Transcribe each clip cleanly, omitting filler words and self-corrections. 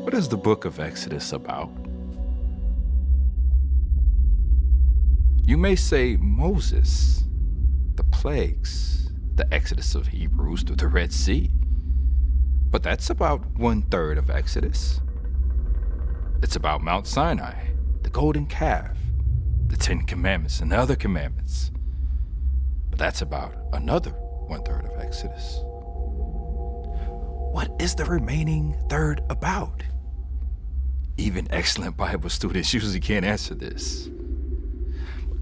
What is the book of Exodus about? You may say Moses, the plagues, the exodus of Hebrews through the Red Sea. But that's about 1/3 of Exodus. It's about Mount Sinai, the golden calf, the 10 commandments and the other commandments. But that's about another 1/3 of Exodus. What is the remaining third about? Even excellent Bible students usually can't answer this.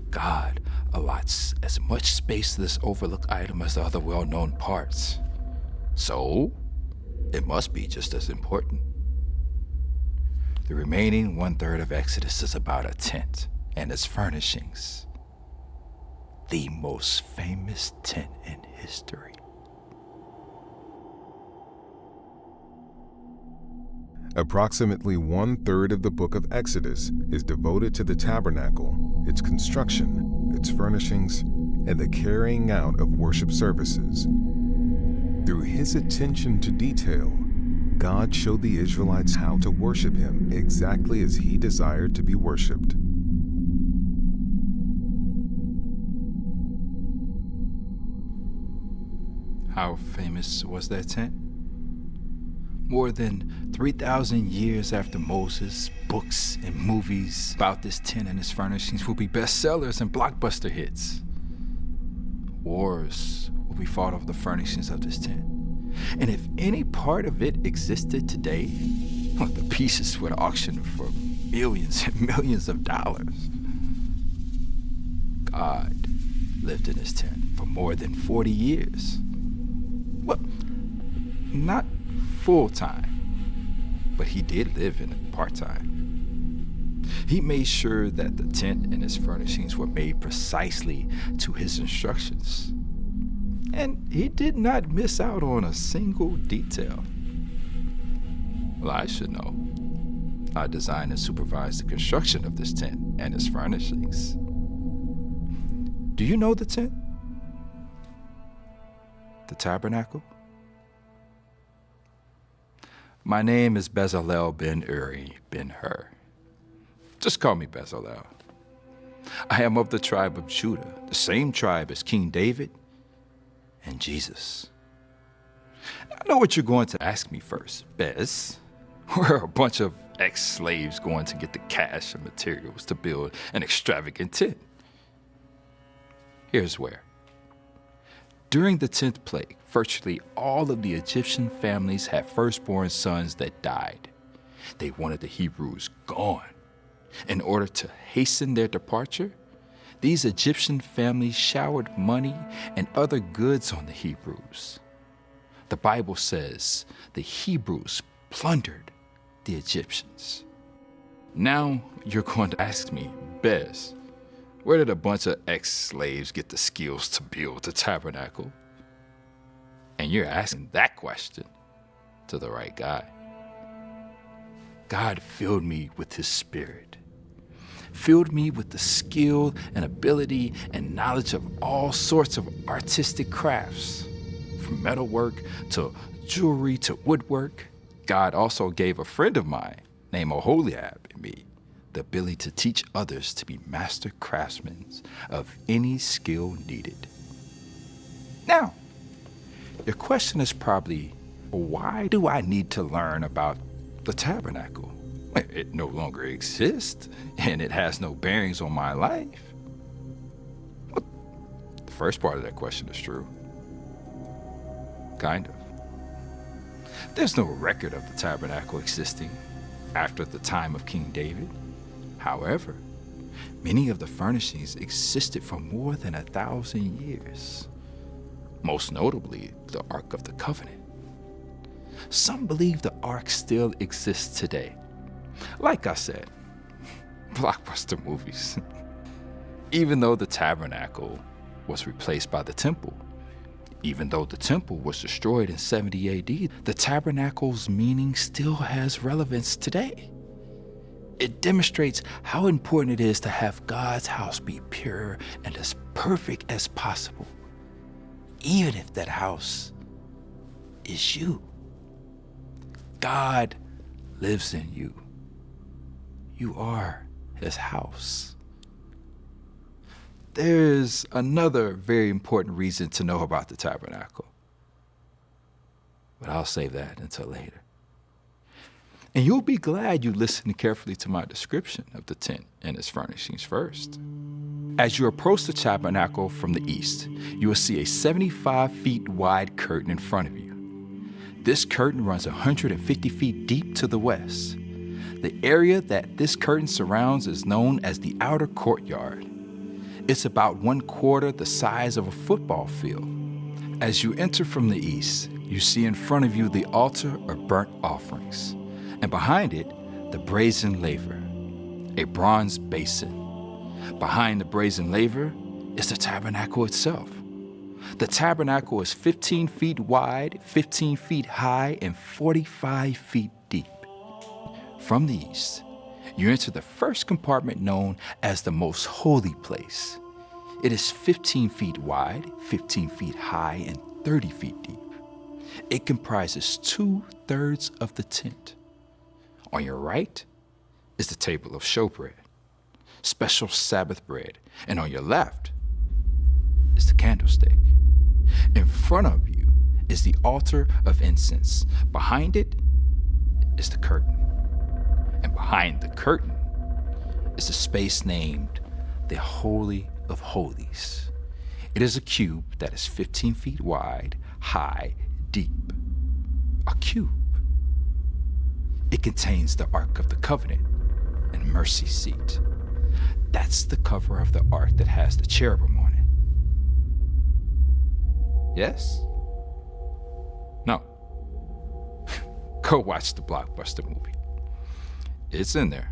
God allots as much space to this overlooked item as the other well-known parts. So, it must be just as important. The remaining 1/3 of Exodus is about a tent and its furnishings. The most famous tent in history. Approximately 1/3 of the book of Exodus is devoted to the tabernacle, its construction, its furnishings, and the carrying out of worship services. Through his attention to detail, God showed the Israelites how to worship him exactly as he desired to be worshiped. How famous was that tent? More than 3,000 years after Moses, books and movies about this tent and its furnishings will be bestsellers and blockbuster hits. Wars will be fought over the furnishings of this tent. And if any part of it existed today, the pieces would auction for millions and millions of dollars. God lived in his tent for more than 40 years. Well, not full-time, but he did live in it part-time. He made sure that the tent and its furnishings were made precisely to his instructions. And he did not miss out on a single detail. Well, I should know. I designed and supervised the construction of this tent and its furnishings. Do you know the tent? The tabernacle? My name is Bezalel ben Uri ben Hur. Just call me Bezalel. I am of the tribe of Judah, the same tribe as King David and Jesus. I know what you're going to ask me first, Bez. We're a bunch of ex-slaves going to get the cash and materials to build an extravagant tent. Here's where. During the 10th plague, virtually all of the Egyptian families had firstborn sons that died. They wanted the Hebrews gone. In order to hasten their departure, these Egyptian families showered money and other goods on the Hebrews. The Bible says the Hebrews plundered the Egyptians. Now you're going to ask me, Bez, where did a bunch of ex-slaves get the skills to build the tabernacle? And you're asking that question to the right guy. God filled me with his spirit, filled me with the skill and ability and knowledge of all sorts of artistic crafts, from metalwork to jewelry to woodwork. God also gave a friend of mine named Oholiab and me the ability to teach others to be master craftsmen of any skill needed. Now, your question is probably, why do I need to learn about the tabernacle? It no longer exists, and it has no bearings on my life. Well, the first part of that question is true. Kind of. There's no record of the tabernacle existing after the time of King David. However, many of the furnishings existed for more than 1,000 years. Most notably, the Ark of the Covenant. Some believe the Ark still exists today. Like I said, blockbuster movies. Even though the tabernacle was replaced by the temple, even though the temple was destroyed in 70 AD, the tabernacle's meaning still has relevance today. It demonstrates how important it is to have God's house be pure and as perfect as possible, even if that house is you. God lives in you. You are his house. There's another very important reason to know about the tabernacle, but I'll save that until later. And you'll be glad you listened carefully to my description of the tent and its furnishings first. As you approach the tabernacle from the east, you will see a 75 feet wide curtain in front of you. This curtain runs 150 feet deep to the west. The area that this curtain surrounds is known as the Outer Courtyard. It's about 1/4 the size of a football field. As you enter from the east, you see in front of you the altar of burnt offerings, and behind it, the brazen laver, a bronze basin. Behind the brazen laver is the tabernacle itself. The tabernacle is 15 feet wide, 15 feet high, and 45 feet deep. From the east, you enter the first compartment known as the most holy place. It is 15 feet wide, 15 feet high, and 30 feet deep. It comprises 2/3 of the tent. On your right is the table of showbread, special Sabbath bread, and on your left is the candlestick. In front of you is the altar of incense. Behind it is the curtain. And behind the curtain is a space named the Holy of Holies. It is a cube that is 15 feet wide, high, deep. A cube. It contains the Ark of the Covenant and mercy seat. That's the cover of the ark that has the cherubim on it. Yes? No. Go watch the blockbuster movie. It's in there.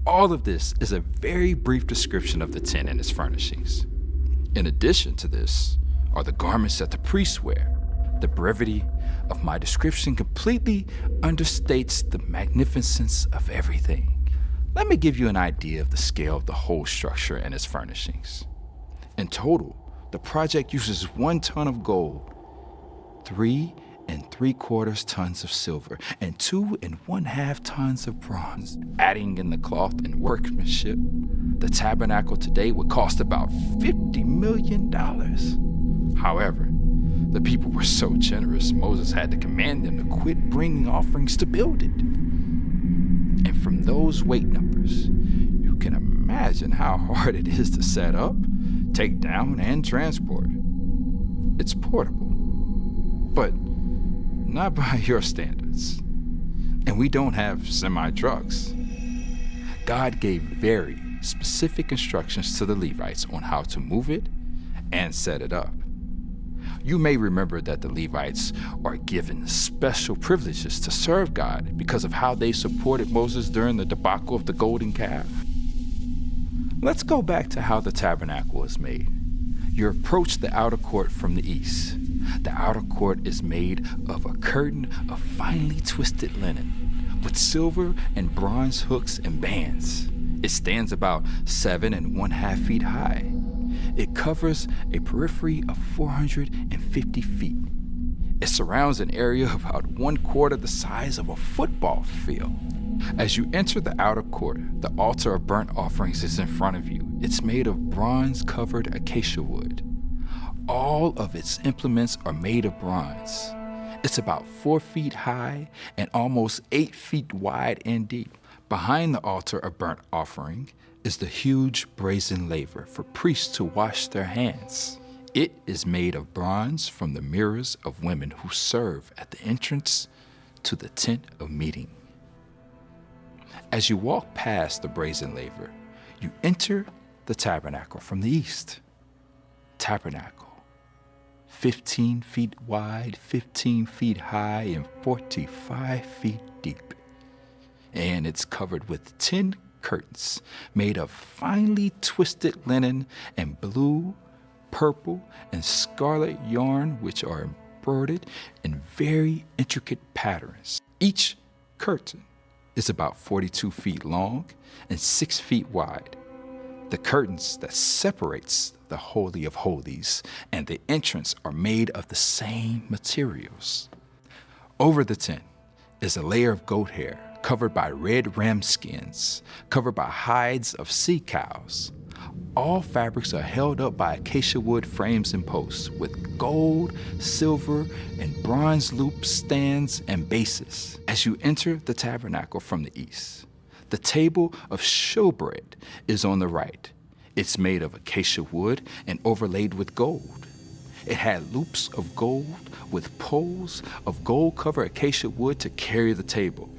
All of this is a very brief description of the tent and its furnishings. In addition to this are the garments that the priests wear. The brevity of my description completely understates the magnificence of everything. Let me give you an idea of the scale of the whole structure and its furnishings. In total, the project uses 1 ton of gold, 3 3/4 tons of silver, and 2 1/2 tons of bronze. Adding in the cloth and workmanship, the tabernacle today would cost about $50 million. However, the people were so generous, Moses had to command them to quit bringing offerings to build it. And from those weight numbers, you can imagine how hard it is to set up, take down, and transport. It's portable, but not by your standards. And we don't have semi-trucks. God gave very specific instructions to the Levites on how to move it and set it up. You may remember that the Levites are given special privileges to serve God because of how they supported Moses during the debacle of the golden calf. Let's go back to how the tabernacle is made. You approach the outer court from the east. The outer court is made of a curtain of finely twisted linen with silver and bronze hooks and bands. It stands about 7 1/2 feet high. It covers a periphery of 450 feet. It surrounds an area about 1/4 the size of a football field. As you enter the outer court, the altar of burnt offerings is in front of you. It's made of bronze-covered acacia wood. All of its implements are made of bronze. It's about 4 feet high and almost 8 feet wide and deep. Behind the altar of burnt offering is the huge brazen laver for priests to wash their hands. It is made of bronze from the mirrors of women who serve at the entrance to the tent of meeting. As you walk past the brazen laver, you enter the tabernacle from the east. Tabernacle, 15 feet wide, 15 feet high, and 45 feet deep. And it's covered with 10 curtains made of finely twisted linen and blue, purple, and scarlet yarn, which are embroidered in very intricate patterns. Each curtain is about 42 feet long and 6 feet wide. The curtains that separates the Holy of Holies and the entrance are made of the same materials. Over the tent is a layer of goat hair covered by red ram skins, covered by hides of sea cows. All fabrics are held up by acacia wood frames and posts with gold, silver, and bronze loop stands and bases. As you enter the tabernacle from the east, the table of showbread is on the right. It's made of acacia wood and overlaid with gold. It had loops of gold with poles of gold-covered acacia wood to carry the table.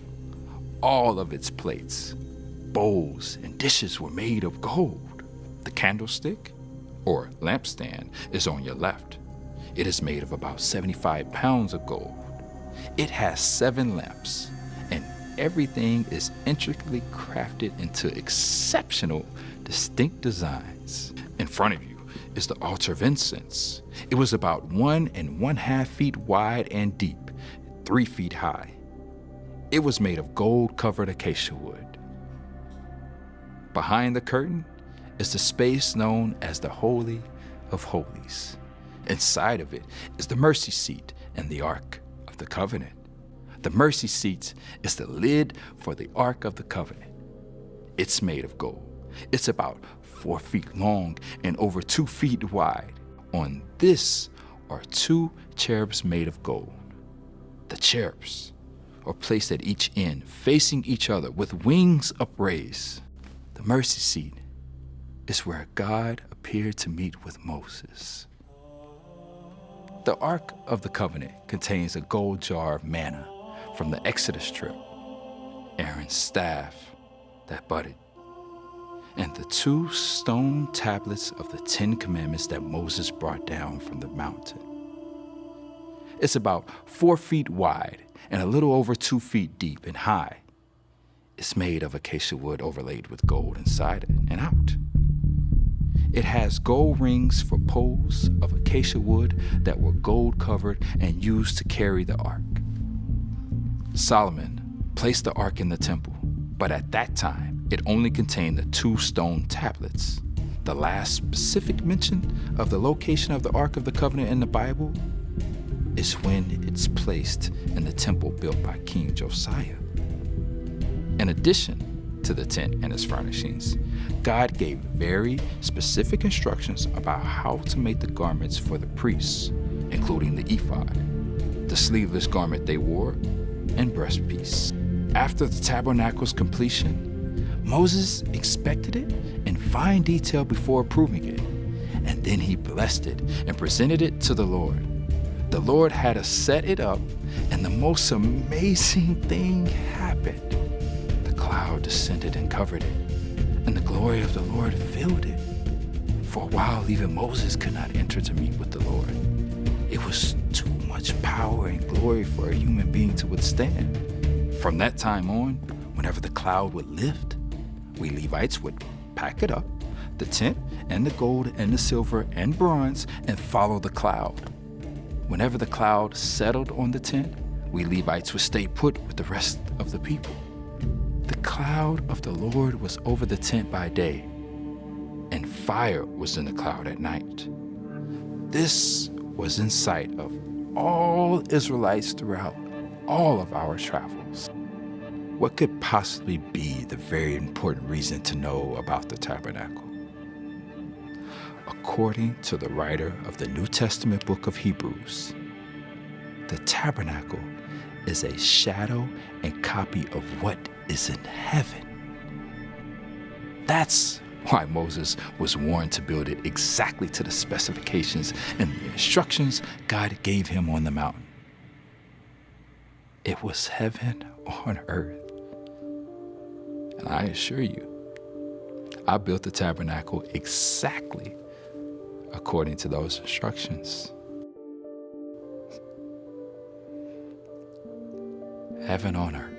All of its plates, bowls, and dishes were made of gold. The candlestick, or lampstand, is on your left. It is made of about 75 pounds of gold. It has 7 lamps, and everything is intricately crafted into exceptional, distinct designs. In front of you is the altar of incense. It was about 1 1/2 feet wide and deep, 3 feet high. It was made of gold-covered acacia wood. Behind the curtain is the space known as the Holy of Holies. Inside of it is the mercy seat and the Ark of the Covenant. The mercy seat is the lid for the Ark of the Covenant. It's made of gold. It's about 4 feet long and over 2 feet wide. On this are 2 cherubs made of gold. The cherubs are placed at each end, facing each other with wings upraised. The mercy seat is where God appeared to meet with Moses. The Ark of the Covenant contains a gold jar of manna from the Exodus trip, Aaron's staff that budded, and the 2 stone tablets of the 10 Commandments that Moses brought down from the mountain. It's about 4 feet wide and a little over 2 feet deep and high. It's made of acacia wood overlaid with gold inside it and out. It has gold rings for poles of acacia wood that were gold covered and used to carry the ark. Solomon placed the ark in the temple, but at that time it only contained the 2 stone tablets. The last specific mention of the location of the Ark of the Covenant in the Bible is when it's placed in the temple built by King Josiah. In addition to the tent and its furnishings, God gave very specific instructions about how to make the garments for the priests, including the ephod, the sleeveless garment they wore, and breastpiece. After the tabernacle's completion, Moses inspected it in fine detail before approving it, and then he blessed it and presented it to the Lord. The Lord had us set it up, and the most amazing thing happened. The cloud descended and covered it, and the glory of the Lord filled it. For a while, even Moses could not enter to meet with the Lord. It was too much power and glory for a human being to withstand. From that time on, whenever the cloud would lift, we Levites would pack it up, the tent and the gold and the silver and bronze, and follow the cloud. Whenever the cloud settled on the tent, we Levites would stay put with the rest of the people. The cloud of the Lord was over the tent by day, and fire was in the cloud at night. This was in sight of all Israelites throughout all of our travels. What could possibly be the very important reason to know about the tabernacle? According to the writer of the New Testament book of Hebrews, the tabernacle is a shadow and copy of what is in heaven. That's why Moses was warned to build it exactly to the specifications and the instructions God gave him on the mountain. It was heaven on earth. And I assure you, I built the tabernacle exactly according to those instructions. Heaven on earth.